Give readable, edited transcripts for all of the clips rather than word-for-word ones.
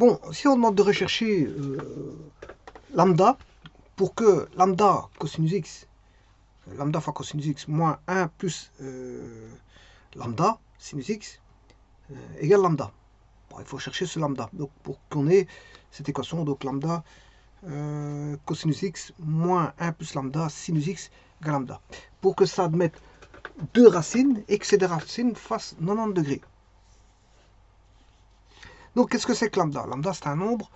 Bon, si on demande de rechercher lambda, pour que lambda cosinus x, lambda fois cosinus x moins 1 plus lambda sinus x égale lambda. Bon, il faut chercher ce lambda. Donc pour qu'on ait cette équation, donc lambda cosinus x moins 1 plus lambda sinus x égale lambda. Pour que ça admette deux racines et que ces deux racines fassent 90 degrés. Donc qu'est-ce que c'est que lambda? Lambda c'est un nombre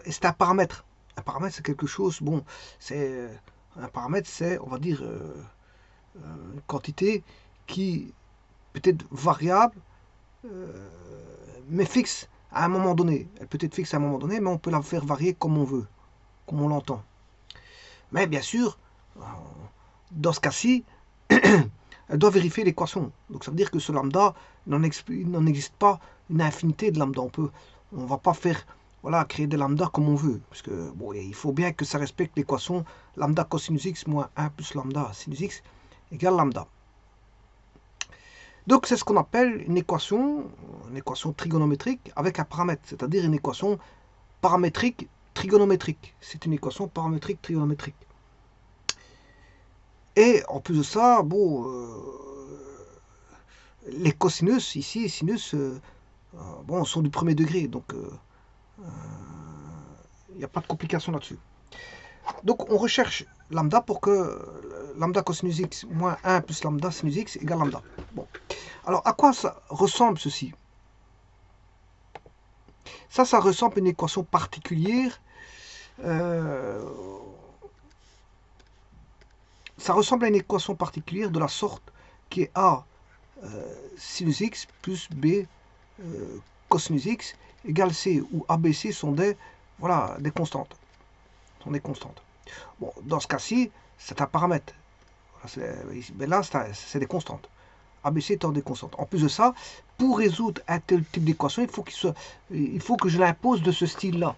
et c'est un paramètre. Un paramètre c'est quelque chose, bon, c'est un paramètre c'est, on va dire, une quantité qui peut être variable mais fixe à un moment donné. Elle peut être fixe à un moment donné, mais on peut la faire varier comme on veut, comme on l'entend. Mais bien sûr, dans ce cas-ci, elle doit vérifier l'équation. Donc ça veut dire que ce lambda, il n'en existe pas une infinité de lambda. On ne va pas faire, voilà, créer des lambda comme on veut. Parce que bon, il faut bien que ça respecte l'équation lambda cosinus x moins 1 plus lambda sinus x égale lambda. Donc c'est ce qu'on appelle une équation trigonométrique avec un paramètre, c'est-à-dire une équation paramétrique trigonométrique. C'est une équation paramétrique trigonométrique. Et en plus de ça, bon, les cosinus ici, sinus, bon, sont du premier degré, donc il n'y a pas de complication là-dessus. Donc on recherche lambda pour que lambda cosinus x moins 1 plus lambda sinus x égale lambda. Bon. Alors à quoi ça ressemble ceci? Ça ressemble à une équation particulière. Ça ressemble à une équation particulière de la sorte qui est A sinus x plus B cosinus x égale C, où A, B, C sont des, voilà, des constantes. Bon, dans ce cas-ci, c'est un paramètre. Mais là, c'est des constantes. ABC étant des constantes. En plus de ça, pour résoudre un tel type d'équation, il faut que je l'impose de ce style-là.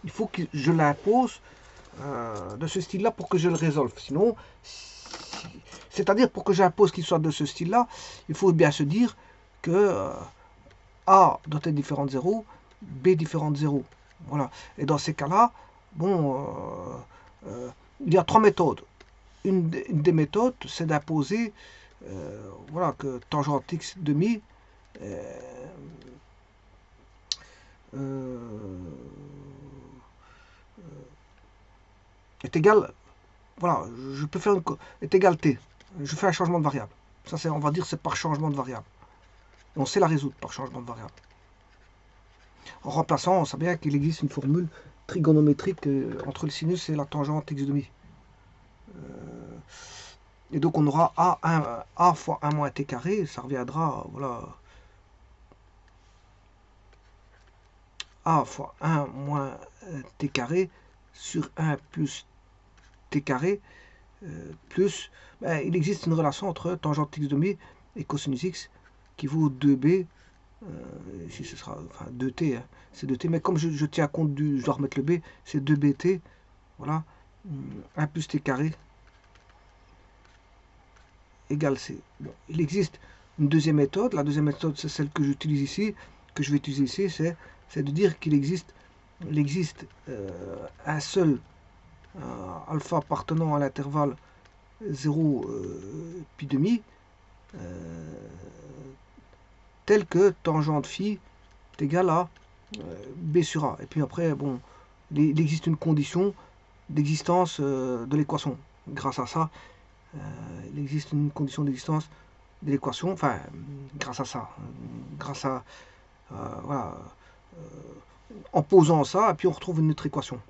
Il faut que je l'impose de ce style-là pour que je le résolve. Sinon, c'est-à-dire pour que j'impose qu'il soit de ce style-là, il faut bien se dire que A doit être différent de 0, B différent de 0. Voilà. Et dans ces cas-là, bon, il y a trois méthodes. Une des méthodes, c'est d'imposer voilà, que tangente x demi est égal, voilà, je peux faire est égal t. Je fais un changement de variable. Ça, c'est, on va dire, c'est par changement de variable. Et on sait la résoudre par changement de variable. En remplaçant, on sait bien qu'il existe une formule trigonométrique entre le sinus et la tangente x demi. Et donc on aura A fois 1 moins t carré, ça reviendra, voilà, A fois 1 moins t carré sur 1 plus t carré, plus, ben, il existe une relation entre tangente x demi et cosinus x qui vaut 2b, ici ce sera, enfin 2t, hein, c'est 2t, mais comme je tiens compte je dois remettre le b, c'est 2bt, voilà, 1 plus t carré égale C. Bon, il existe une deuxième méthode. La deuxième méthode, c'est celle que j'utilise ici, que je vais utiliser ici, c'est de dire qu'il existe un seul alpha appartenant à l'intervalle 0 pi demi, tel que tangente phi est égale à b sur a. Et puis après, bon, il existe une condition d'existence de l'équation. Grâce à ça, il existe une condition d'existence de l'équation, enfin, grâce à ça, grâce à, voilà, en posant ça, et puis on retrouve une autre équation.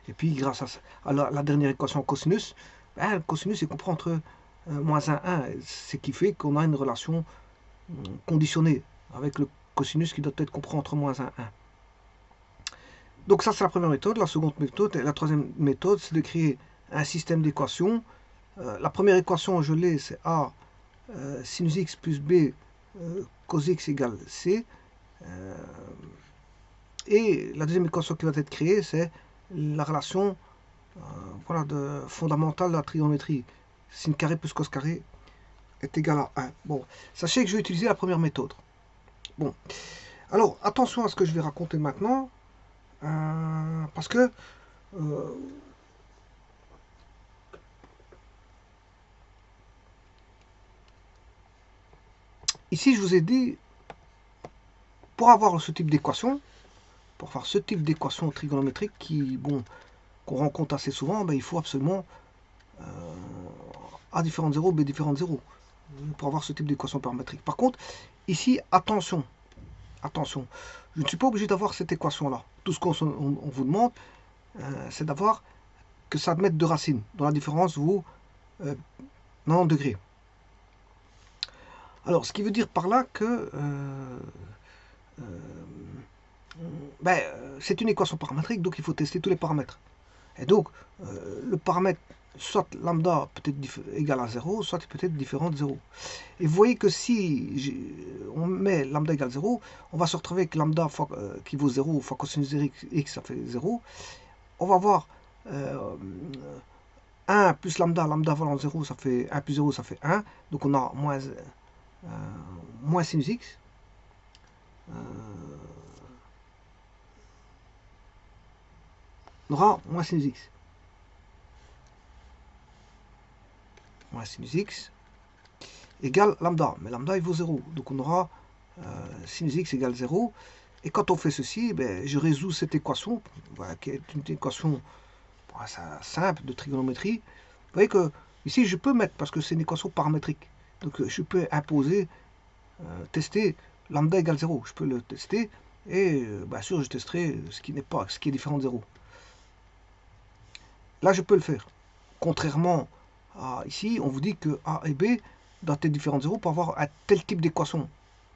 Et puis, grâce à la dernière équation cosinus, ben, le cosinus est compris entre moins 1 et 1, ce qui fait qu'on a une relation conditionnée avec le cosinus qui doit être compris entre moins 1 et 1. Donc ça, c'est la première méthode. La seconde méthode, et la troisième méthode, c'est de créer un système d'équations. La première équation, je l'ai, c'est A sinus x plus B cos x égale C. Et la deuxième équation qui va être créée, c'est la relation voilà, fondamentale de la trigonométrie. Sin carré plus cos carré est égal à 1. Bon, sachez que je vais utiliser la première méthode. Bon, Alors, attention à ce que je vais raconter maintenant, parce que ici, je vous ai dit, pour avoir ce type d'équation, pour faire ce type d'équation trigonométrique qu'on rencontre assez souvent, ben, il faut absolument A différent de 0, B différent de 0, pour avoir ce type d'équation paramétrique. Par contre, ici, attention, attention, je ne suis pas obligé d'avoir cette équation-là. Tout ce qu'on vous demande, c'est d'avoir que ça admette deux racines, dont la différence vaut 90 degrés. Alors, ce qui veut dire par là que c'est une équation paramétrique, donc il faut tester tous les paramètres. Et donc, le paramètre, soit lambda peut être égal à 0, soit peut être différent de 0. Et vous voyez que si on met lambda égale 0, on va se retrouver avec lambda fois, qui vaut 0 fois cosinus de x, ça fait 0. On va avoir 1 plus lambda, lambda valant 0, ça fait 1 plus 0, ça fait 1. Donc on a moins sinus x. On aura moins sinus x. Moins sinus x égale lambda. Mais lambda, il vaut 0. Donc on aura sinus x égale 0. Et quand on fait ceci, ben, je résous cette équation, voilà, qui est une équation simple de trigonométrie. Vous voyez que ici, je peux mettre, parce que c'est une équation paramétrique. Donc je peux imposer, tester lambda égale 0. Je peux le tester. Et bien sûr, je testerai ce qui est différent de 0. Là, je peux le faire. Contrairement à ici, on vous dit que A et B doivent être différents de 0 pour avoir un tel type d'équation.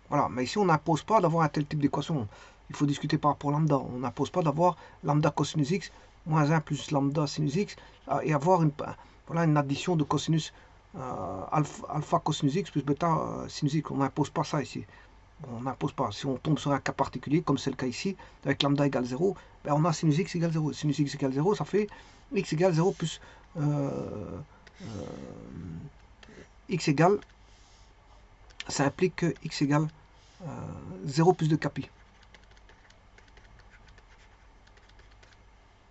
Voilà, mais ici, on n'impose pas d'avoir un tel type d'équation. Il faut discuter par rapport à lambda. On n'impose pas d'avoir lambda cosinus x moins 1 plus lambda sinus x et avoir une addition de cosinus alpha cosinus x plus bêta sinus x. On n'impose pas ça ici. On n'impose pas. Si on tombe sur un cas particulier, comme c'est le cas ici, avec lambda égale 0, ben on a sinus x égale 0. Sinus x égale 0, ça fait x égale 0 plus x égale, ça implique que x égale 0 plus de capi.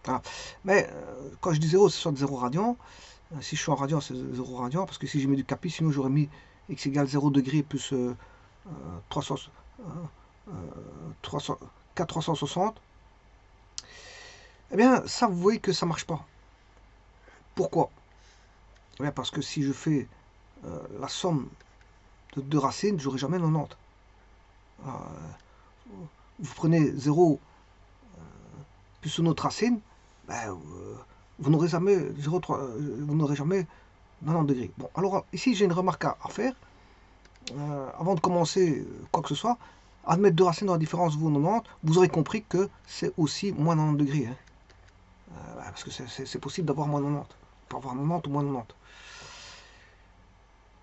Voilà. Mais quand je dis 0, c'est soit 0 radian. Si je suis en radian, c'est 0 radian, parce que si je mets du capi, sinon j'aurais mis x égale 0 degré plus 460. Eh bien, ça, vous voyez que ça marche pas. Pourquoi? Eh bien, parce que si je fais la somme de deux racines, j'aurai jamais 90. Vous prenez 0 plus une autre racine, ben, vous n'aurez jamais 0,3, vous n'aurez jamais 90 degrés. Bon, alors ici j'ai une remarque à faire. Avant de commencer quoi que ce soit, admettre deux racines dans la différence vaut 90, vous aurez compris que c'est aussi moins 90 degrés. Hein. Parce que c'est possible d'avoir moins 90. On peut avoir 90 ou moins 90.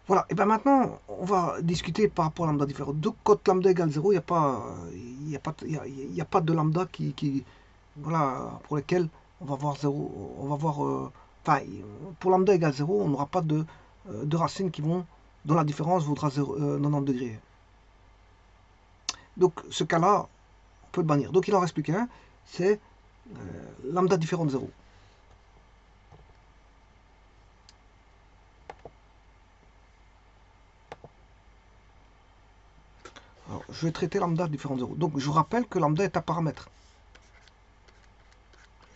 Voilà, et bien maintenant, on va discuter par rapport à lambda différent. Donc, quand lambda égale 0, il n'y a pas de lambda voilà, pour lequel on va voir 0. On va voir. Enfin, pour lambda égale 0, on n'aura pas de racines dont la différence vaudra 90 degrés. Donc, ce cas-là, on peut le bannir. Donc, il en reste plus qu'un, c'est lambda différent de 0. Alors, je vais traiter lambda différent de 0. Donc, je vous rappelle que lambda est un paramètre.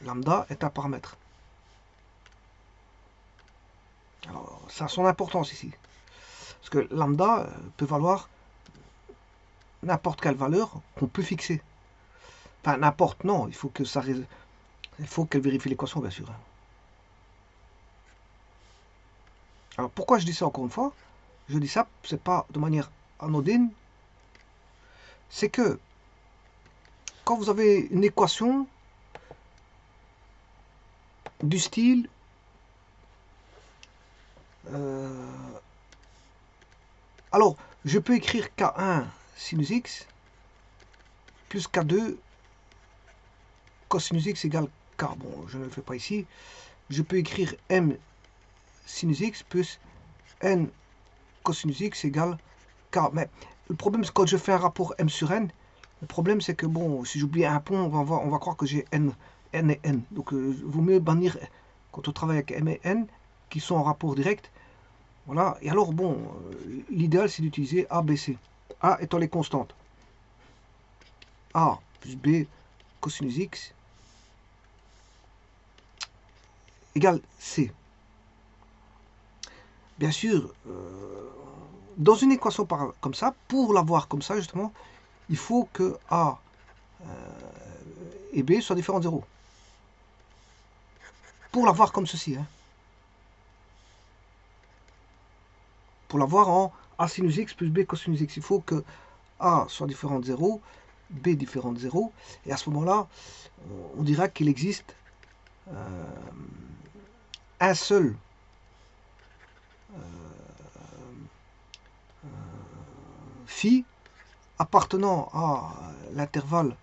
Lambda est un paramètre. Alors, ça a son importance ici. Parce que lambda peut valoir n'importe quelle valeur qu'on peut fixer. Enfin, n'importe, non. Il faut qu'elle vérifie l'équation, bien sûr. Alors, pourquoi je dis ça encore une fois? Je dis ça, c'est pas de manière anodine. C'est que quand vous avez une équation du style alors, je peux écrire K1 sinus x plus K2 cosinus x égale K. Bon, je ne le fais pas ici. Je peux écrire M sinus x plus N cosinus x égale K. Mais le problème, c'est quand je fais un rapport M sur N, Le problème, c'est que, bon, si j'oublie un pont, on va croire que j'ai N et N. Donc, il vaut mieux bannir, quand on travaille avec M et N, qui sont en rapport direct. Voilà. Et alors, bon, l'idéal, c'est d'utiliser A, B, C. A étant les constantes. A plus B cosinus X égale C. Bien sûr, dans une équation comme ça, pour l'avoir comme ça, justement, il faut que A et B soient différents de 0. Pour l'avoir comme ceci. Hein. Pour l'avoir en A sinus X plus B cosinus X, il faut que A soit différent de 0, B différent de 0. Et à ce moment-là, on dira qu'il existe un seul phi appartenant à l'intervalle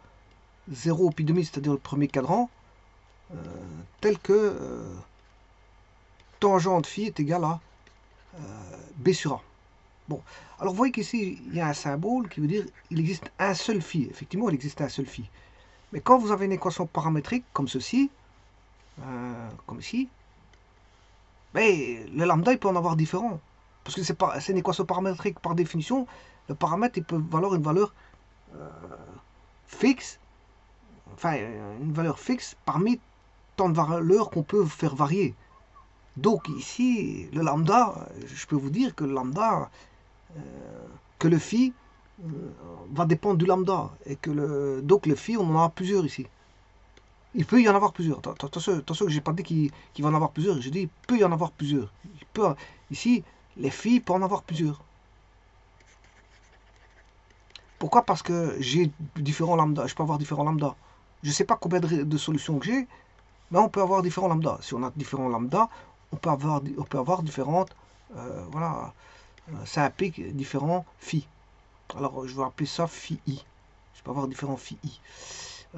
0 pi demi, c'est-à-dire le premier cadran, tel que tangente phi est égal à B sur A. Bon, alors vous voyez qu'ici, il y a un symbole qui veut dire qu'il existe un seul phi. Effectivement, il existe un seul phi. Mais quand vous avez une équation paramétrique comme ceci, comme ici, mais le lambda, il peut en avoir différents. Parce que c'est une équation paramétrique par définition. Le paramètre, il peut valoir une valeur fixe, enfin une valeur fixe parmi tant de valeurs qu'on peut faire varier. Donc ici, le lambda, je peux vous dire que le lambda, que le phi va dépendre du lambda. Et que donc le phi, on en a plusieurs ici. Il peut y en avoir plusieurs. Attention que je n'ai pas dit qu'il va en avoir plusieurs. J'ai dit il peut y en avoir plusieurs. Ici, les phi peuvent en avoir plusieurs. Pourquoi? Parce que j'ai différents lambda. Je peux avoir différents lambda. Je ne sais pas combien de solutions que j'ai, mais on peut avoir différents lambda. Si on a différents lambda, on peut avoir différentes, voilà, ça implique différents phi. Alors je vais appeler ça phi i. Je peux avoir différents phi i.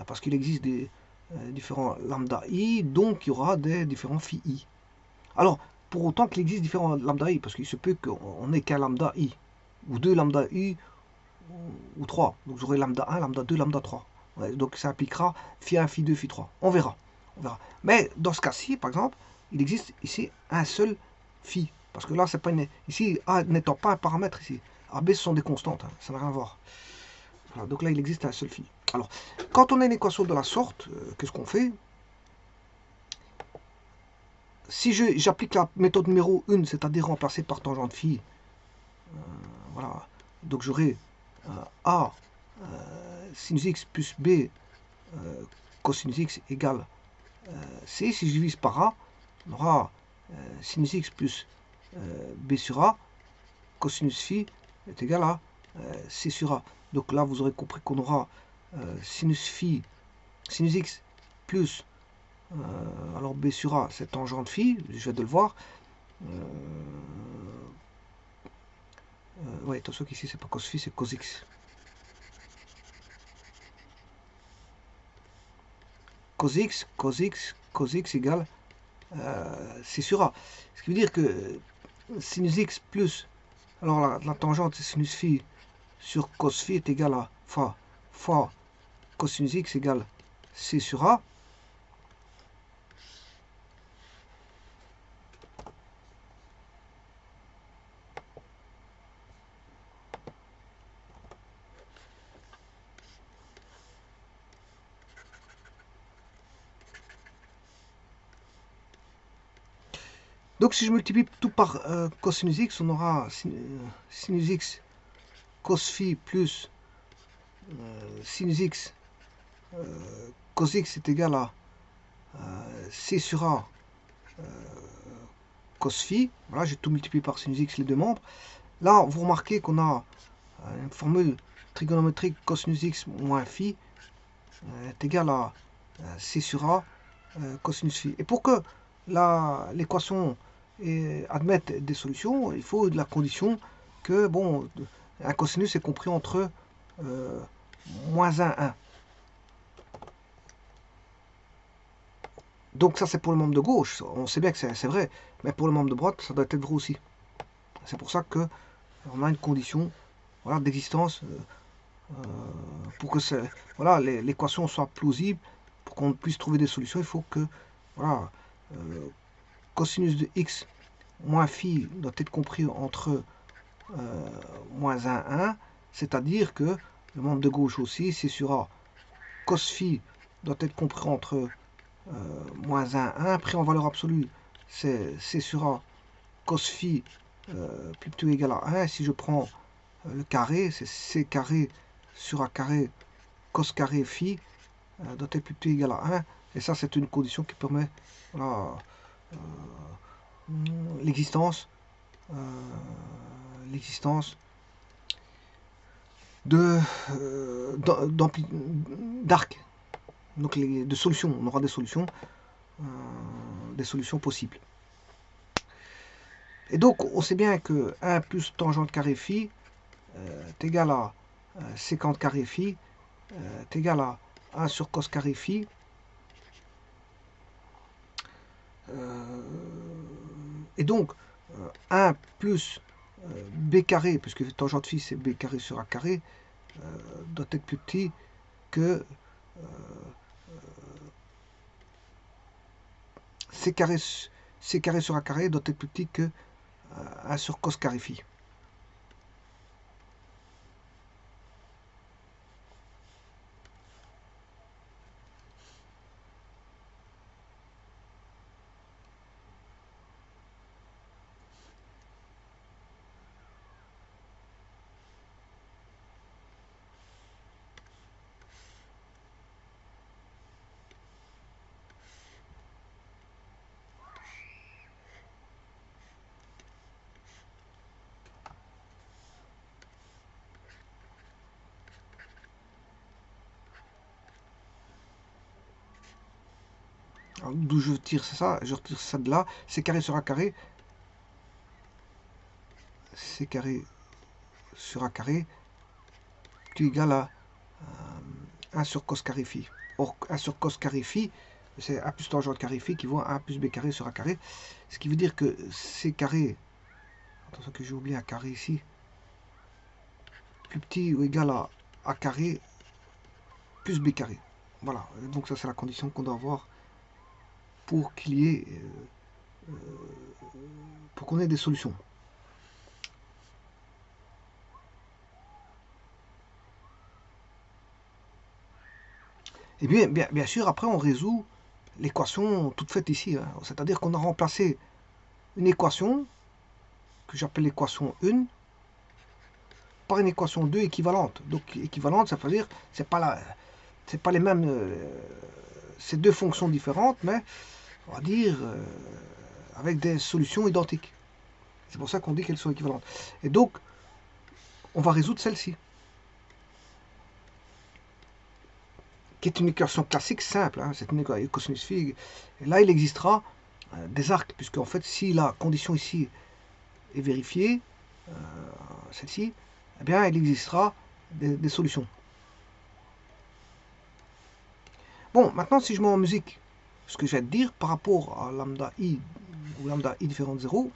Parce qu'il existe des différents lambda i, donc il y aura des différents phi i. Alors, pour autant qu'il existe différents lambda i, parce qu'il se peut qu'on n'ait qu'un lambda i, ou deux lambda i, ou 3. Donc j'aurai lambda 1, lambda 2, lambda 3. Ouais, donc ça impliquera phi 1, phi 2, phi 3. On verra. Mais dans ce cas-ci, par exemple, il existe ici un seul phi. Parce que là, c'est pas une. Ici, A n'étant pas un paramètre ici. A, B, ce sont des constantes. Hein, ça n'a rien à voir. Voilà, donc là, il existe un seul phi. Alors, quand on a une équation de la sorte, qu'est-ce qu'on fait? Si j'applique la méthode numéro 1, c'est-à-dire remplacer par tangente phi, voilà. Donc j'aurai A sinus x plus B cosinus x égale C. Si je divise par A, on aura sinus x plus B sur A cosinus phi est égal à C sur A. Donc là, vous aurez compris qu'on aura sinus x plus alors B sur A, c'est tangente phi, je vais de le voir. Ouais, attention qu'ici c'est pas cos phi, c'est cos x. Cos x égale C sur A. Ce qui veut dire que sinus x plus, alors la tangente c'est sinus phi sur cos phi est égal à fois cosinus x égale C sur A. Donc si je multiplie tout par cosinus x, on aura sinus x cos phi plus sinus x cos x est égal à C sur A cos phi. Voilà, j'ai tout multiplié par sinus x, les deux membres. Là, vous remarquez qu'on a une formule trigonométrique cosinus x moins phi est égal à C sur A cosinus phi. Et pour que l'équation admette des solutions, il faut de la condition que, bon, un cosinus est compris entre moins 1, 1. Donc ça c'est pour le membre de gauche, on sait bien que c'est vrai, mais pour le membre de droite, ça doit être vrai aussi. C'est pour ça que on a une condition, voilà, d'existence pour que voilà, l'équation soit plausible, pour qu'on puisse trouver des solutions, il faut que voilà, cosinus de x moins phi doit être compris entre moins 1, 1, c'est-à-dire que le membre de gauche aussi, c'est sur A. Cos phi doit être compris entre moins 1, 1, pris en valeur absolue, c'est C sur A, cos phi plus petit ou égal à 1. Si je prends le carré, c'est C carré sur A carré, cos carré phi doit être plus petit ou égal à 1. Et ça, c'est une condition qui permet voilà, l'existence de d'arc, donc de solutions. On aura des solutions possibles. Et donc, on sait bien que 1 plus tangente carré phi est égal à sécante carré phi est égal à 1 sur cos carré phi. Et donc, 1 plus b carré, puisque tangente phi c'est b carré sur a carré, doit être plus petit que c carré sur a carré doit être plus petit que 1 sur cos carré phi. D'où je retire ça, de là, c carré sur a carré, c carré sur a carré, est égal à 1 sur cos carré phi. Or, 1 sur cos carré phi, c'est a plus tangente carré phi qui vaut 1 plus b carré sur a carré. Ce qui veut dire que c carré, attention que j'ai oublié un carré ici, plus petit ou égal à a carré plus b carré. Voilà, donc ça c'est la condition qu'on doit avoir pour qu'il y ait, pour qu'on ait des solutions. Et bien sûr, après on résout l'équation toute faite ici. Hein. C'est-à-dire qu'on a remplacé une équation, que j'appelle l'équation 1, par une équation 2 équivalente. Donc équivalente, ça veut dire c'est pas les mêmes, c'est deux fonctions différentes, mais on va dire avec des solutions identiques. C'est pour ça qu'on dit qu'elles sont équivalentes. Et donc, on va résoudre celle-ci, qui est une équation classique simple. Hein, c'est une équation cosinus phi. Et là, il existera des arcs, puisque en fait, si la condition ici est vérifiée, celle-ci, eh bien, il existera des solutions. Bon, maintenant, si je mets en musique ce que je vais te dire par rapport à lambda i, ou lambda i différent de 0,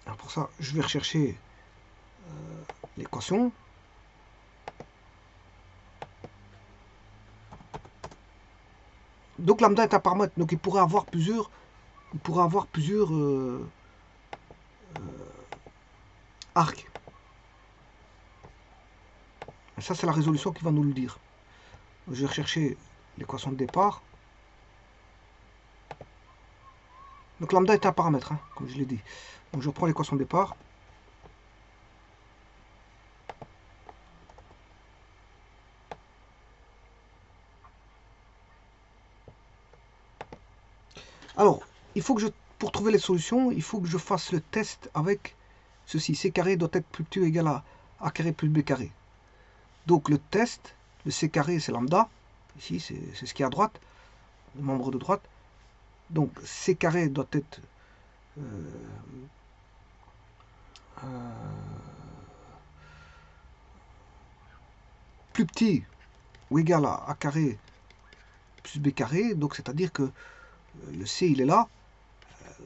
alors pour ça, je vais rechercher l'équation. Donc lambda est un paramètre, donc il pourrait avoir plusieurs, arcs. Et ça, c'est la résolution qui va nous le dire. Je vais rechercher l'équation de départ. Donc lambda est un paramètre, hein, comme je l'ai dit. Donc je reprends l'équation de départ. Alors, il faut que pour trouver les solutions, il faut que je fasse le test avec ceci. C carré doit être plus petit ou égal à a carré plus b carré. Donc le test, le c carré c'est lambda. Ici c'est ce qui est à droite, le membre de droite. Donc c carré doit être plus petit ou égal à a carré plus b carré. Donc c'est-à-dire que le c il est là.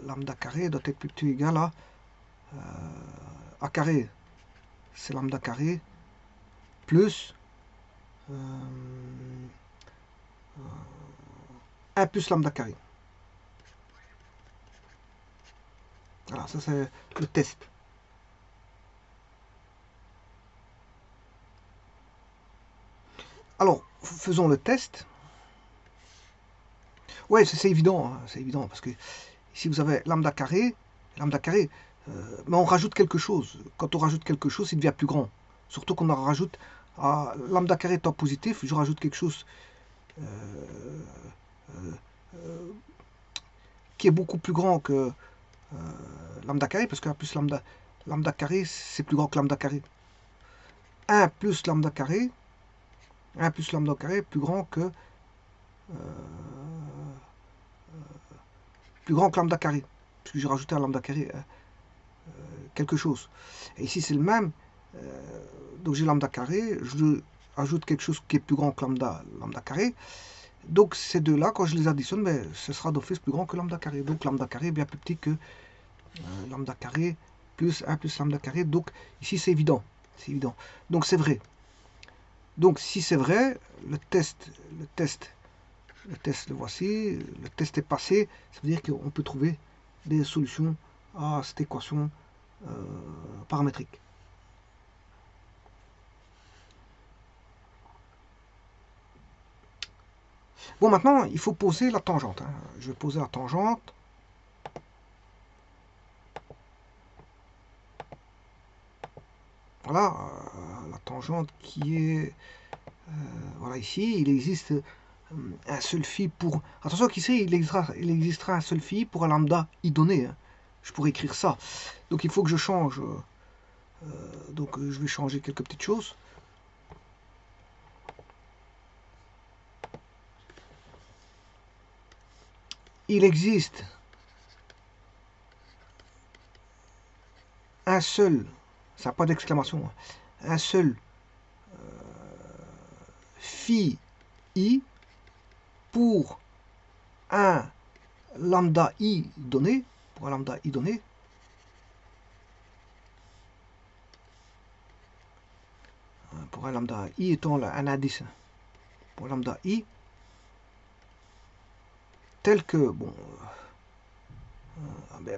lambda carré doit être plus petit ou égal à A carré, c'est lambda carré, plus 1 plus lambda carré. Voilà, ça c'est le test. Alors, faisons le test. Ouais, c'est évident, hein, c'est évident, parce que ici vous avez lambda carré, mais on rajoute quelque chose. Quand on rajoute quelque chose, il devient plus grand. Surtout qu'on en rajoute, à lambda carré étant positif, je rajoute quelque chose qui est beaucoup plus grand que lambda carré, parce que 1 plus lambda carré, c'est plus grand que lambda carré. 1 plus lambda carré, 1 plus lambda carré est plus grand que lambda carré, parce que j'ai rajouté un lambda carré quelque chose. Et ici c'est le même, donc j'ai lambda carré, je ajoute quelque chose qui est plus grand que lambda carré. Donc ces deux-là, quand je les additionne, ben, ce sera d'office plus grand que lambda carré. Donc lambda carré est bien plus petit que lambda carré plus 1 plus lambda carré. Donc ici c'est évident. C'est évident. Donc c'est vrai. Donc si c'est vrai, le test, le voici, le test est passé, ça veut dire qu'on peut trouver des solutions à cette équation paramétrique. Bon, maintenant, il faut poser la tangente. Hein. Je vais poser la tangente. Voilà, la tangente qui est... voilà, ici, il existe un seul phi pour... Attention qu'ici, il existera un seul phi pour un lambda i donné. Hein. Je pourrais écrire ça. Donc, il faut que je change. Donc, je vais changer quelques petites choses. Il existe un seul, ça n'a pas d'exclamation, un seul phi i pour un lambda i donné, pour un lambda i étant un indice pour lambda i, tel que, bon,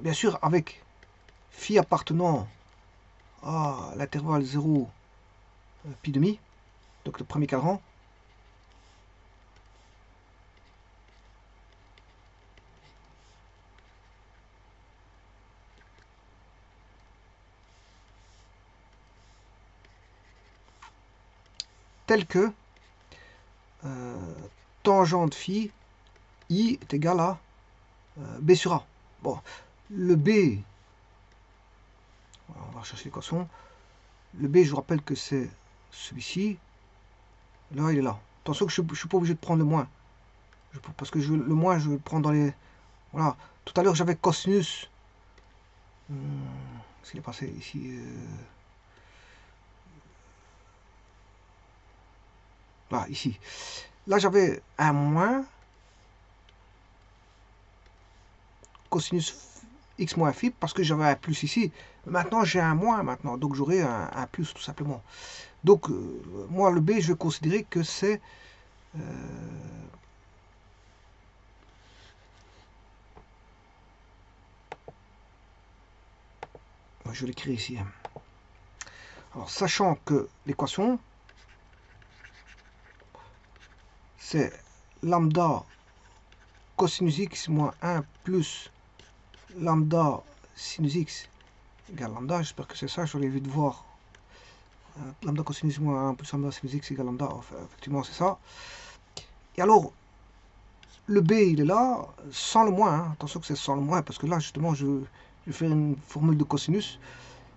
bien sûr avec phi appartenant à l'intervalle 0 pi demi, donc le premier cadran, tel que tangente phi i est égal à b sur a. Bon, le b, on va chercher l'équation. Le b, je vous rappelle que c'est celui-ci. Là, il est là. Attention que je ne suis pas obligé de prendre le moins. Parce que le moins, je vais le prendre dans les... Voilà. Tout à l'heure, j'avais cosinus. Qu'est-ce qu'il est passé ici Là, ici. Là, j'avais un moins. Cosinus x moins phi, parce que j'avais un plus ici. Maintenant, j'ai un moins maintenant. Donc, j'aurai un plus, tout simplement. Donc, moi, le b, je vais considérer que c'est... je l'écris ici. Alors, sachant que l'équation, c'est lambda cosinus x moins 1 plus lambda sinus x égale lambda. J'espère que c'est ça, je l'ai vite voir. Lambda cosinus moins 1 plus lambda sinus x égale lambda. Enfin, effectivement, c'est ça. Et alors, le b, il est là, sans le moins. Hein. Attention que c'est sans le moins, parce que là, justement, je vais faire une formule de cosinus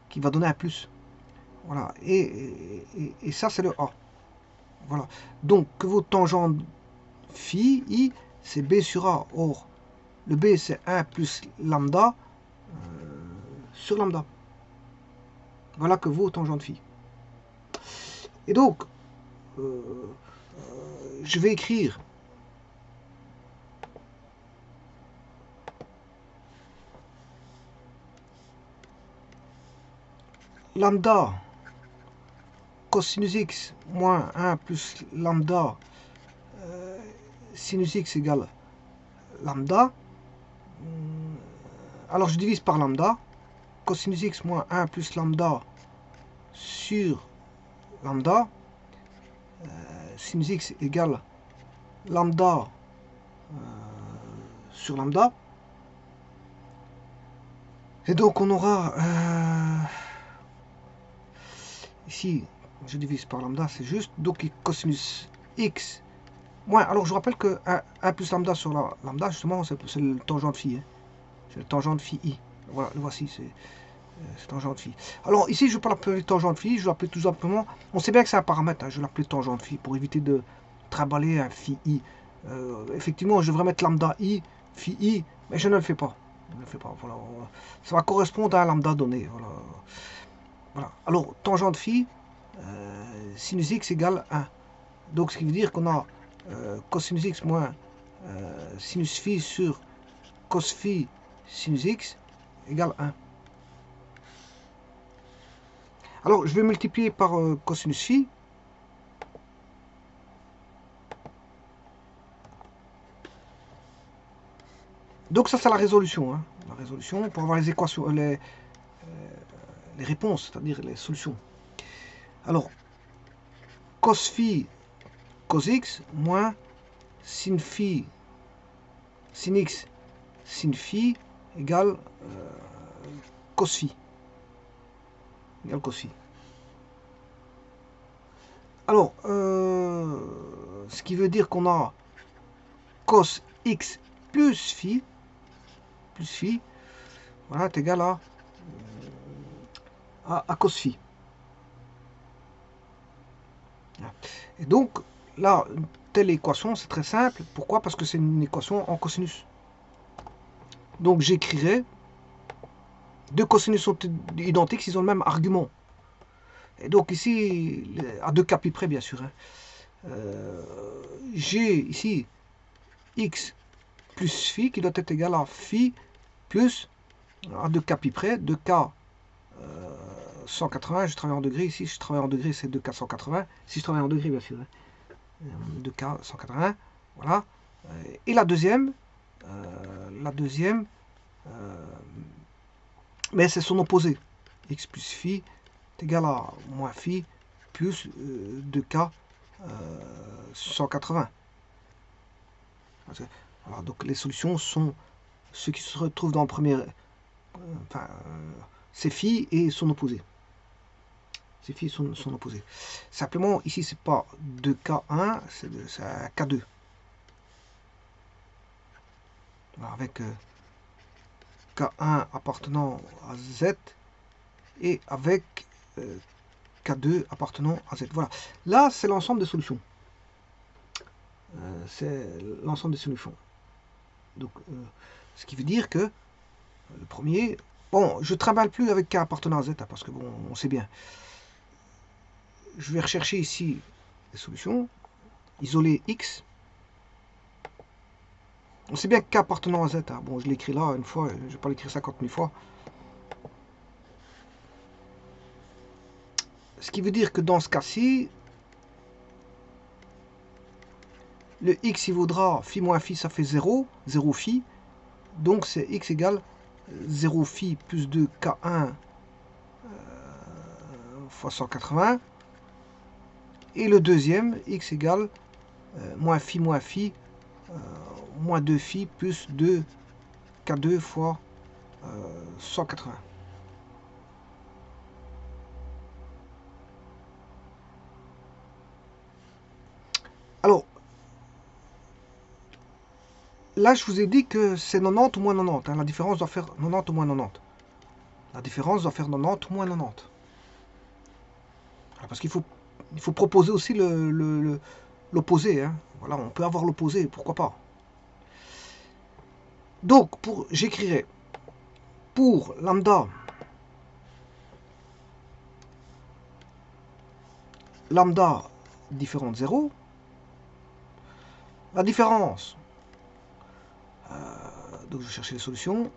qui va donner un plus. Voilà. Et ça, c'est le a. Voilà. Donc, que vaut tangente phi i, c'est b sur a. Or, le b, c'est 1 plus lambda sur lambda. Voilà que vaut tangente phi. Et donc, je vais écrire lambda cosinus x moins 1 plus lambda sinus x égale lambda. Alors je divise par lambda. Cosinus x moins 1 plus lambda sur lambda. Sinus x égale lambda sur lambda. Et donc on aura ici, je divise par lambda, c'est juste. Donc cosinus x moins, alors je vous rappelle que 1 plus lambda sur la lambda, justement, c'est le tangent de phi. Hein. C'est le tangent de phi i. Voilà, le voici, c'est tangent de phi. Alors ici, je ne vais pas l'appeler tangent de phi, je vais l'appeler tout simplement, on sait bien que c'est un paramètre, hein, je vais l'appeler tangent de phi pour éviter de trimballer un phi i. Effectivement, je devrais mettre lambda i, phi i, mais je ne le fais pas. Je ne le fais pas, voilà. Ça va correspondre à un lambda donné. Voilà. Voilà. Alors, tangent de phi, sinus x égale 1. Donc, ce qui veut dire qu'on a cosinus x moins sinus phi sur cos phi sinus x égale 1. Alors, je vais multiplier par cosinus phi. Donc ça, c'est la résolution. Hein. La résolution pour avoir les équations, les réponses, c'est-à-dire les solutions. Alors, cos phi cos x moins sin phi sin x sin phi égale cos phi. Égale cos phi. Alors, ce qui veut dire qu'on a cos x plus phi, voilà, est égal à cos phi. Et donc, là, telle équation, c'est très simple. Pourquoi? Parce que c'est une équation en cosinus. Donc, j'écrirai, deux cosinus sont identiques, ils ont le même argument. Et donc, ici, à deux cas près, bien sûr. Hein, j'ai ici x plus phi qui doit être égal à phi plus, à 2K près, 2K 180, je travaille en degrés ici, je travaille en degrés, c'est 2K 180, si je travaille en degrés, bien sûr, hein, 2K 180, voilà. Et la deuxième, mais c'est son opposé, x plus phi est égal à moins phi plus 2K 180. Voilà, donc les solutions sont ceux qui se retrouvent dans le premier, c'est phi et son opposé. C'est phi et son opposé. Simplement, ici, c'est pas 2K1, c'est un K2. Alors, avec K1 appartenant à Z et avec K2 appartenant à Z. Voilà. Là, c'est l'ensemble des solutions. C'est l'ensemble des solutions. Donc, ce qui veut dire que le premier... Bon, je ne travaille plus avec K appartenant à Z, hein, parce que bon, on sait bien. Je vais rechercher ici les solutions. Isoler X. On sait bien que K appartenant à Z. Hein. Bon, je l'écris là une fois, je ne vais pas l'écrire 50 000 fois. Ce qui veut dire que dans ce cas-ci, le X, il vaudra phi moins phi, ça fait 0, 0 phi. Donc, c'est X égale 0 phi plus 2 K1 fois 180. Et le deuxième, X égale moins phi moins 2 phi plus 2 K2 fois 180. Alors, là, je vous ai dit que c'est 90 ou moins 90. Hein. La différence doit faire 90 ou moins 90. La différence doit faire 90 ou moins 90. Alors, parce qu'il faut proposer aussi l'opposé. Hein. Voilà, on peut avoir l'opposé, pourquoi pas. Donc, j'écrirai pour lambda différent de 0, la différence, donc je vais chercher les solutions,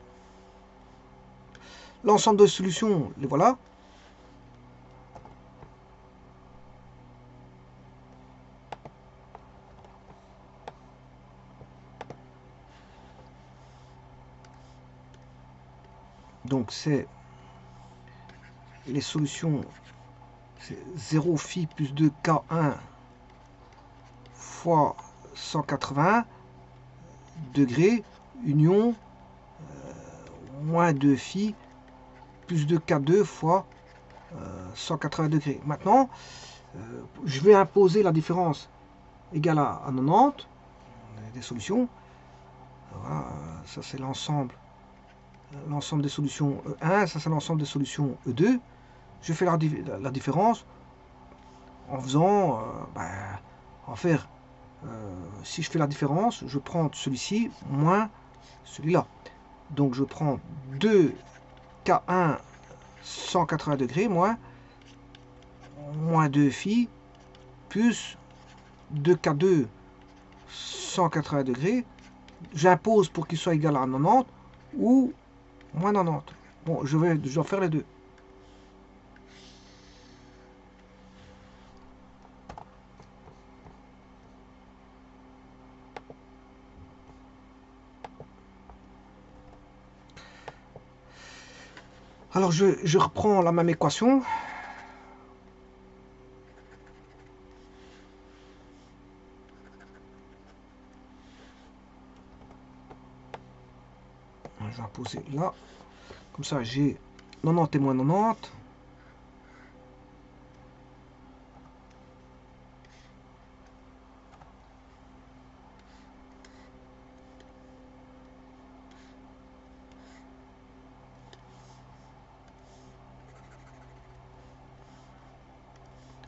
l'ensemble de solutions, les voilà, Donc c'est les solutions, c'est 0 phi plus 2 K1 fois 180 degrés, union moins 2 phi plus 2 K2 fois 180 degrés. Maintenant, je vais imposer la différence égale à 90, des solutions. Voilà, ça c'est l'ensemble des solutions E1, ça c'est l'ensemble des solutions E2. Je fais la différence en faisant, si je fais la différence, je prends celui-ci moins celui-là. Donc je prends 2K1 180 degrés moins 2 phi plus 2K2 180 degrés. J'impose pour qu'il soit égal à 90 ou moins 90. Bon, je dois faire les deux. Alors je reprends la même équation. Je vais imposer là. Comme ça, j'ai 90 et moins 90.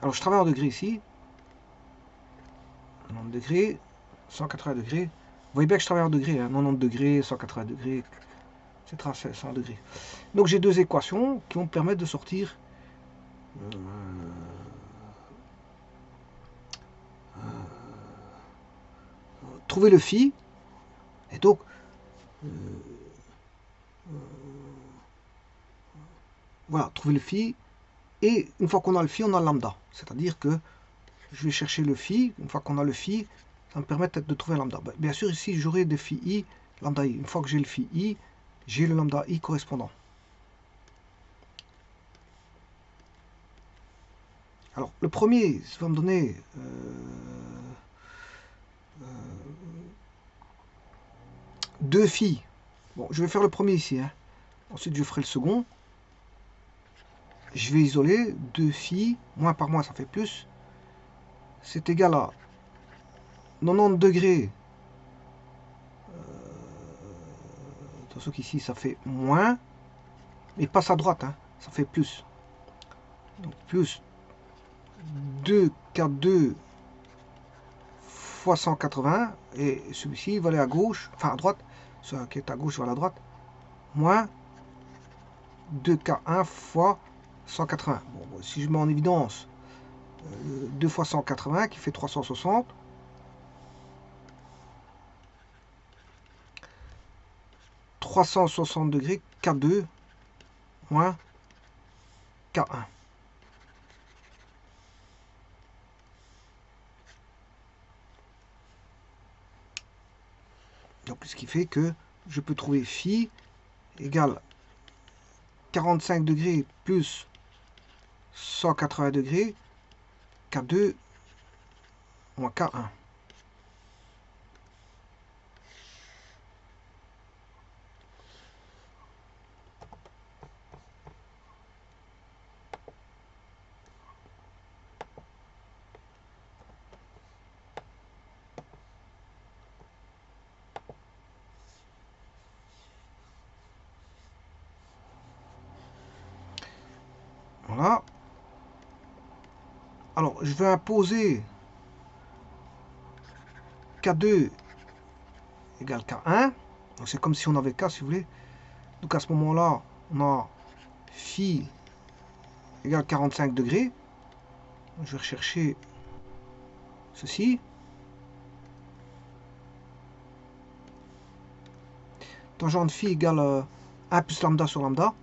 Alors, je travaille en degrés ici. 90 degrés, 180 degrés. Vous voyez bien que je travaille en degrés. 90 degrés, 180 degrés, etc. 100 degrés. Donc, j'ai deux équations qui vont me permettre de sortir trouver le phi. Et donc, voilà, trouver le phi. Et une fois qu'on a le phi, on a le lambda. C'est-à-dire que je vais chercher le phi. Une fois qu'on a le phi, ça me permet de trouver un lambda. Bien sûr, ici, j'aurai des phi i, lambda i. Une fois que j'ai le phi i, j'ai le lambda i correspondant. Alors, le premier, ça va me donner 2 phi. Bon, je vais faire le premier ici. Hein. Ensuite, je ferai le second. Je vais isoler 2 phi. Moins par moins, ça fait plus. C'est égal à 90 degrés. Attention qu'ici, ça fait moins. Mais passe à droite, hein, ça fait plus. Donc, plus 2K2 fois 180. Et celui-ci va aller à gauche, enfin à droite. Celui qui est à gauche va aller à droite. Moins 2K1 fois 180. Bon, si je mets en évidence 2 fois 180 qui fait 360. 360 degrés K2 moins K1. Donc ce qui fait que je peux trouver phi égale 45 degrés plus 180 degrés K2 moins K1. Voilà. Alors, je vais imposer K2 égale K1. Donc, c'est comme si on avait K, si vous voulez. Donc, à ce moment-là, on a phi égale 45 degrés. Je vais rechercher ceci. Tangente phi égale 1 plus lambda sur lambda.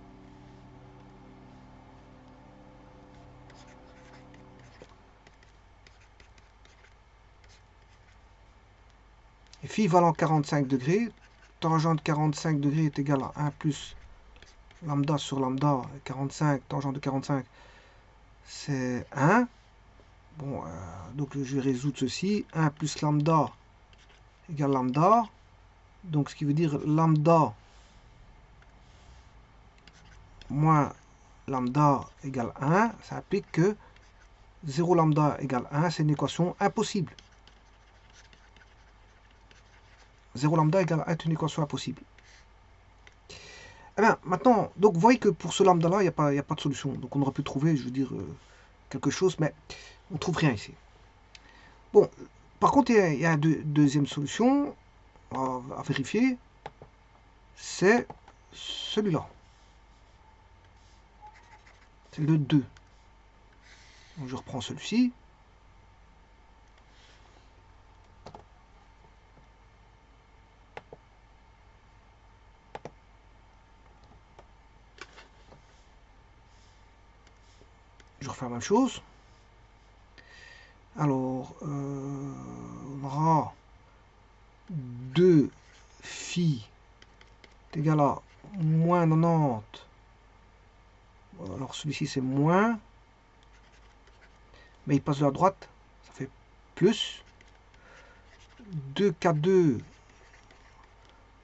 Et phi valant 45 degrés. Tangente 45 degrés est égal à 1 plus lambda sur lambda, 45, tangente de 45, c'est 1. Bon, donc je vais résoudre ceci. 1 plus lambda égale lambda. Donc ce qui veut dire lambda moins lambda égale 1. Ça implique que 0 lambda égale 1, c'est une équation impossible. 0 lambda égale 1 est une équation impossible. Eh bien, maintenant, donc vous voyez que pour ce lambda-là, il n'y a pas de solution. Donc on aurait pu trouver, je veux dire, quelque chose, mais on ne trouve rien ici. Bon, par contre, il y a une deuxième solution à vérifier, c'est celui-là. C'est le 2. Donc je reprends celui-ci. Je refais la même chose. Alors, on aura 2 phi est égal à moins 90. Alors celui-ci c'est moins. Mais il passe de la droite. Ça fait plus. 2K2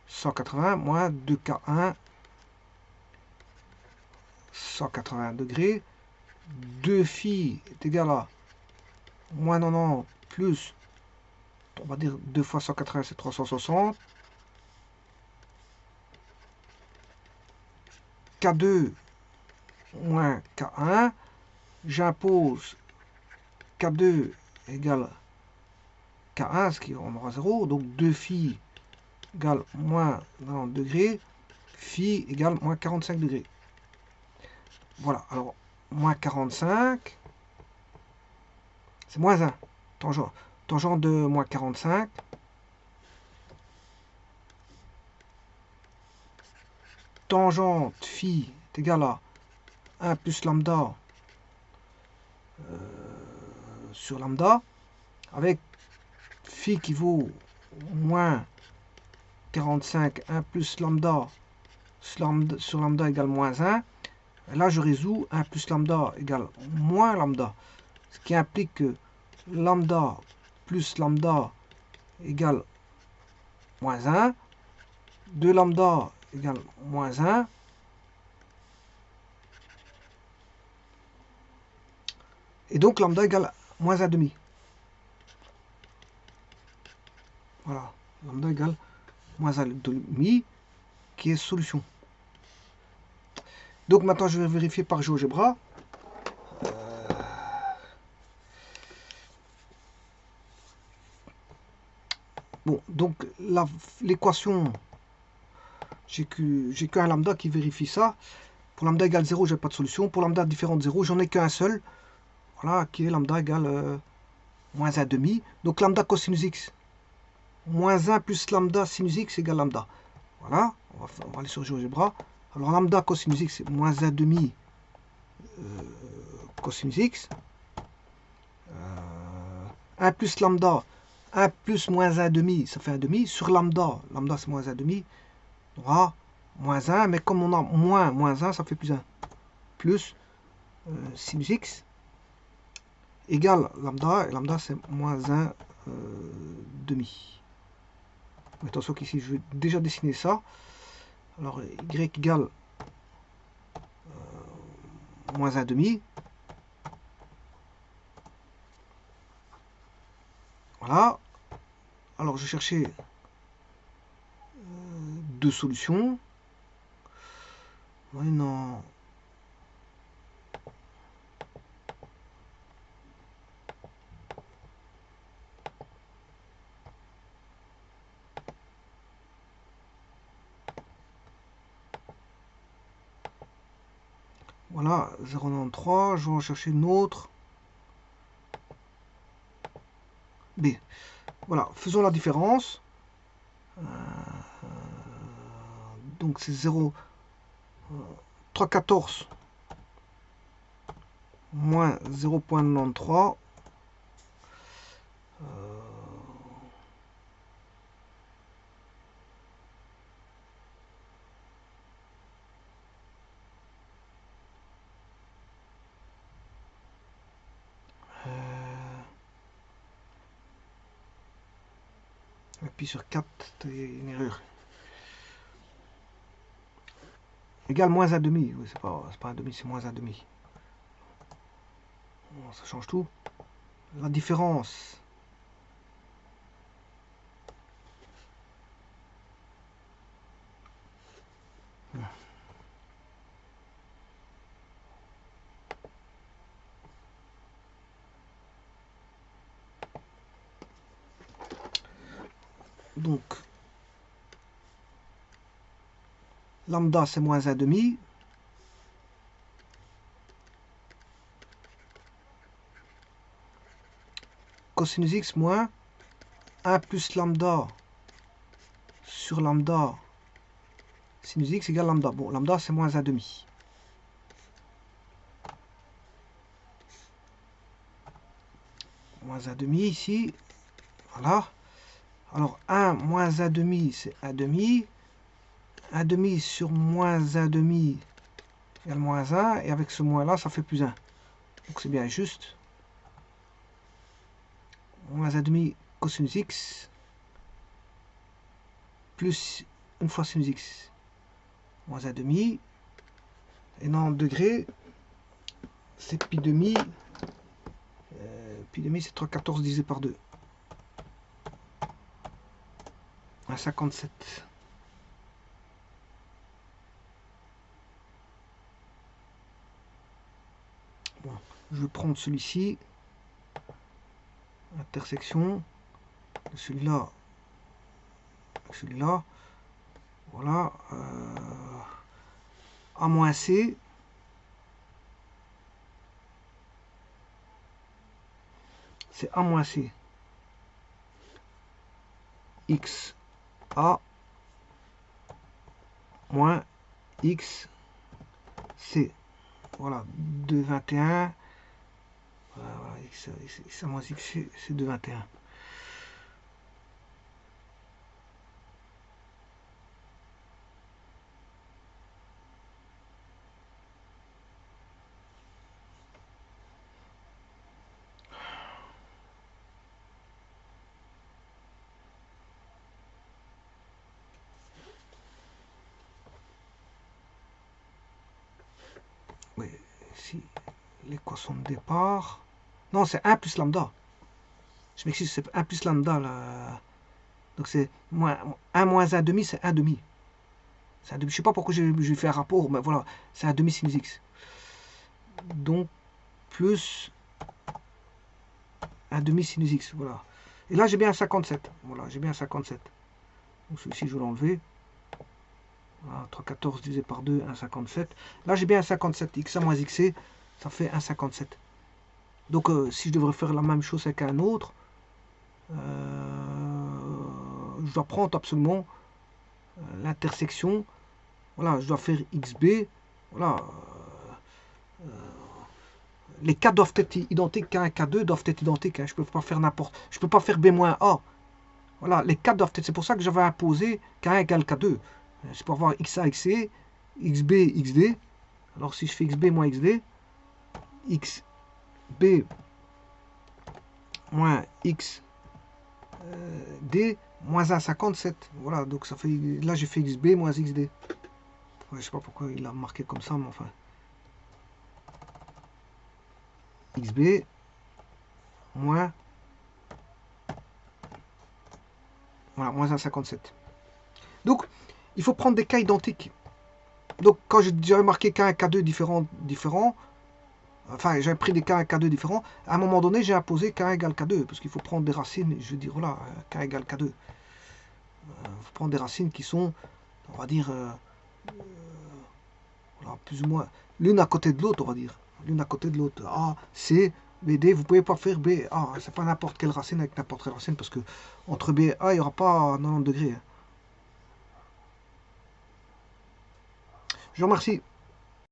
180 moins 2K1 180 degrés. 2 phi est égal à moins 90 plus, on va dire 2 fois 180 c'est 360. K2 moins K1. J'impose K2 égale K1, ce qui on aura 0. Donc 2 phi égale moins 90 degrés. Phi égale moins 45 degrés. Voilà, alors moins 45, c'est moins 1. Tangente de moins 45. Tangente phi est égal à 1 plus lambda sur lambda, avec phi qui vaut moins 45, 1 plus lambda sur lambda égale moins 1. Et là, je résous 1 plus lambda égale moins lambda, ce qui implique que lambda plus lambda égale moins 1. 2 lambda égale moins 1. Et donc lambda égale moins 1,5. Voilà, lambda égale moins 1,5, qui est solution. Donc maintenant, je vais vérifier par GeoGebra. Bon, donc l'équation, j'ai qu'un lambda qui vérifie ça. Pour lambda égale 0, j'ai pas de solution. Pour lambda différent de 0, j'en ai qu'un seul. Voilà, qui est lambda égale moins 1,5. Donc lambda cosinus x, moins 1 plus lambda sinus x égale lambda. Voilà, on va aller sur GeoGebra. Alors lambda cosinus x, c'est moins 1,5 cosinus x. 1 plus lambda, 1 plus moins 1,5, ça fait 1,5. Sur lambda, lambda c'est moins 1,5. On aura moins 1, mais comme on a moins 1, ça fait plus 1. Plus sinus x égale lambda, et lambda c'est moins 1,5. Attention qu'ici je vais déjà dessiner ça. Alors y égale moins 1,5. Voilà. Alors je cherchais deux solutions. Non. Voilà, 0,93. Je vais en chercher une autre. B. Voilà, faisons la différence. Donc c'est 0,314 moins 0,93. J'appuie sur 4, c'est une erreur. Égal moins 1,5. Oui, c'est pas 1,5, c'est moins 1,5. Bon, ça change tout. La différence. Donc, lambda c'est moins 1,5. Cosinus x moins 1 plus lambda sur lambda sinus x égale lambda. Bon, lambda c'est moins 1,5. Moins 1,5 ici. Voilà. Alors 1 moins 1,5 c'est 1,5. 1,5 sur moins 1,5 égale moins 1. Et avec ce moins là, ça fait plus 1. Donc c'est bien juste. Moins 1,5 cosinus x plus une fois sinus x. Moins 1,5. Et dans le degré, c'est pi demi. Pi demi, c'est 3,14 divisé par 2. 1,57. Bon, je vais prendre celui-ci. Intersection. Celui-là. Celui-là. Voilà. A moins C. C'est A moins C. X A moins X C. Voilà, 2,21. Voilà, X A moins X C, c'est 2,21. Oui, ici, l'équation de départ. Non, c'est 1 plus lambda. Je m'excuse, c'est 1 plus lambda. Là. Donc c'est 1 moins 1,5, c'est 1,5. Je ne sais pas pourquoi j'ai fait un rapport, mais voilà, c'est 1,5 sinus x. Donc, plus 1,5 sinus x, voilà. Et là, j'ai bien un 57. Voilà, j'ai bien un 57. Donc celui-ci, je vais l'enlever. Voilà, 3,14 divisé par 2, 1,57. Là, j'ai bien un 57. X moins xc, ça fait 1,57. Donc, si je devrais faire la même chose avec un autre, je dois prendre absolument l'intersection. Voilà, je dois faire xb. Voilà. Les cas doivent être identiques. K1 et K2 doivent être identiques. Hein. Je peux pas faire n'importe. Je peux pas faire B-A. Voilà, les cas doivent être. C'est pour ça que j'avais imposé K1 égale K2. C'est pour avoir XA, XC, XB, XD. Alors si je fais XB moins XD, XB moins XD moins 1,57. Voilà, donc ça fait. Là j'ai fait XB moins XD. Ouais, je sais pas pourquoi il a marqué comme ça, mais enfin. XB moins. Voilà, moins 1,57. Donc, il faut prendre des cas identiques. Donc, quand j'avais marqué K1 et K2 différents, enfin, j'avais pris des K1 et K2 différents, à un moment donné, j'ai imposé K1 égale K2, parce qu'il faut prendre des racines, je veux dire, voilà, K égale K2. Il faut prendre des racines qui sont, on va dire, voilà, plus ou moins, l'une à côté de l'autre, on va dire. L'une à côté de l'autre. A, C, B, D, vous pouvez pas faire B, A. C'est pas n'importe quelle racine avec n'importe quelle racine, parce que entre B et A, il n'y aura pas 90 degrés. Je vous remercie.